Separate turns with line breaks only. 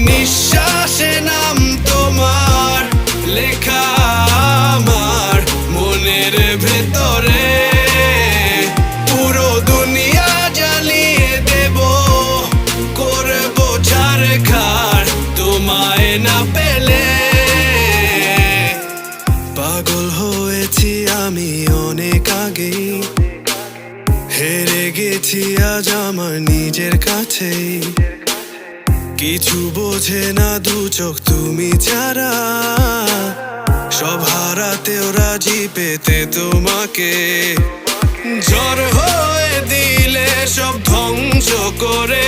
নিঃশ্বাসে নাম তোমার লেখা আমার মনের ভেতরে। পুরো দুনিয়া জ্বালিয়ে দেব, করবো ছারখার তোমায় না পেলে। পাগল হয়েছি আমি অনেক আগেই, হেরে গেছি আজ আমার নিজের কাছেই। কিছু বোঝে না দু চোখ তুমি ছাড়া, সব হারাতেও রাজি পেতে তোমাকে। ঝড় হয়ে দিলে সব ধ্বংস করে